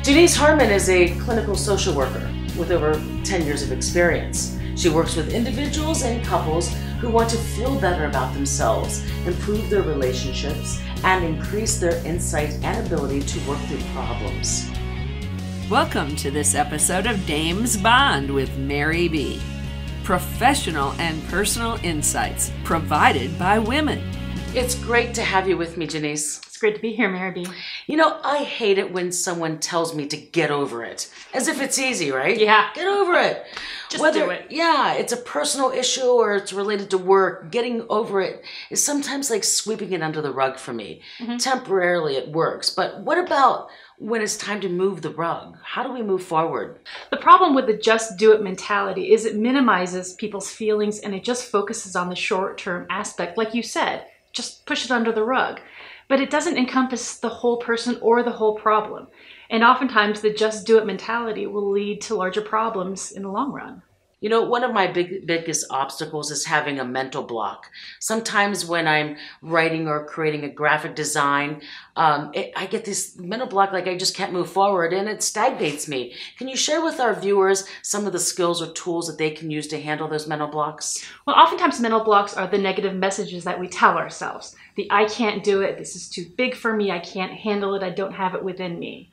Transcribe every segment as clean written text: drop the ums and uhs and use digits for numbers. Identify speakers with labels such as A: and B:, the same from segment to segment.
A: Jenise Harmon is a clinical social worker with over 10 years of experience. She works with individuals and couples who want to feel better about themselves, improve their relationships, and increase their insight and ability to work through problems.
B: Welcome to this episode of Dames Bond with Mary B. Professional and personal insights provided by women.
A: It's great to have you with me, Jenise.
C: It's great to be here, Mary B.
A: You know, I hate it when someone tells me to get over it. As if it's easy, right?
C: Yeah.
A: Get over it.
C: Just do it.
A: Yeah, it's a personal issue or it's related to work. Getting over it is sometimes like sweeping it under the rug for me. Temporarily it works, but what about when it's time to move the rug? How do we move forward?
C: The problem with the just do it mentality is it minimizes people's feelings and it just focuses on the short-term aspect. Like you said, just push it under the rug. But it doesn't encompass the whole person or the whole problem. And oftentimes the just do it mentality will lead to larger problems in the long run.
A: You know, one of my biggest obstacles is having a mental block. Sometimes when I'm writing or creating a graphic design, I get this mental block, like I just can't move forward, and it stagnates me. Can you share with our viewers some of the skills or tools that they can use to handle those mental blocks?
C: Well, oftentimes mental blocks are the negative messages that we tell ourselves. The I can't do it, this is too big for me, I can't handle it, I don't have it within me.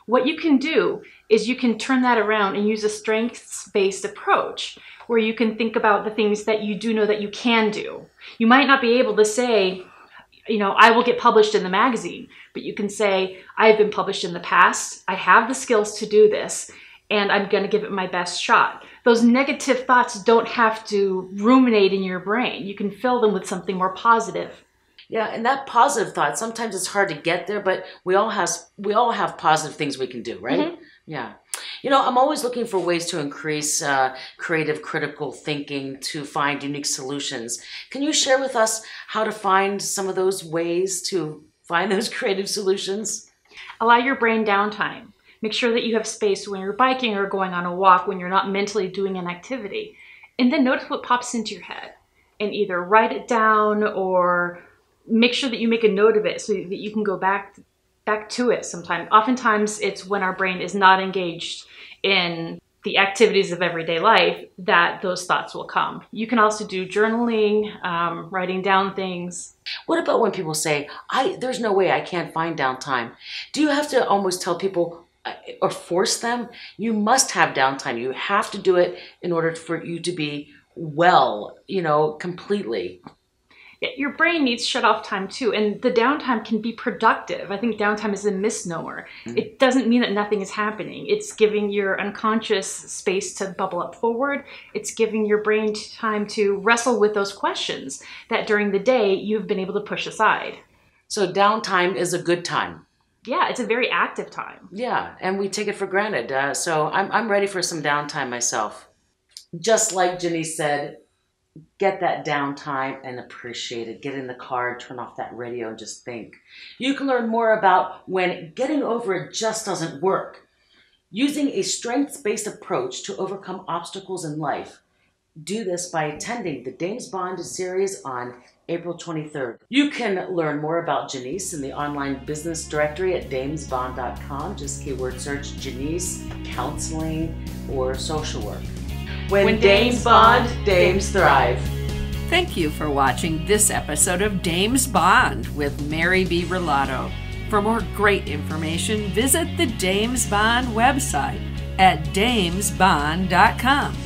C: What you can do is you can turn that around and use a strengths-based approach where you can think about the things that you do know that you can do. You might not be able to say, you know, I will get published in the magazine, but you can say, I've been published in the past, I have the skills to do this, and I'm going to give it my best shot. Those negative thoughts don't have to ruminate in your brain. You can fill them with something more positive.
A: Yeah, and that positive thought, sometimes it's hard to get there, but we all have positive things we can do, right? Yeah. You know, I'm always looking for ways to increase creative, critical thinking to find unique solutions. Can you share with us how to find some of those ways to find those creative solutions?
C: Allow your brain downtime. Make sure that you have space when you're biking or going on a walk, when you're not mentally doing an activity. And then notice what pops into your head and either write it down or make sure that you make a note of it so that you can go back to it sometime. Oftentimes it's when our brain is not engaged in the activities of everyday life that those thoughts will come. You can also do journaling, writing down things.
A: What about when people say, there's no way I can't find downtime? Do you have to almost tell people or force them? You must have downtime. You have to do it in order for you to be well, you know, completely.
C: Your brain needs shut-off time too, and the downtime can be productive. I think downtime is a misnomer. It doesn't mean that nothing is happening. It's giving your unconscious space to bubble up forward. It's giving your brain time to wrestle with those questions that during the day you've been able to push aside.
A: So downtime is a good time.
C: Yeah, it's a very active time.
A: Yeah, and we take it for granted. So I'm ready for some downtime myself. Just like Jenise said, get that downtime and appreciate it. Get in the car, turn off that radio, and just think. You can learn more about when getting over it just doesn't work. Using a strengths-based approach to overcome obstacles in life. Do this by attending the Dames Bond series on April 23rd. You can learn more about Jenise in the online business directory at damesbond.com. Just keyword search Jenise, counseling, or social work. When dames bond, dames thrive.
B: Thank you for watching this episode of Dames Bond with Mary B. Relotto. For more great information, visit the Dames Bond website at damesbond.com.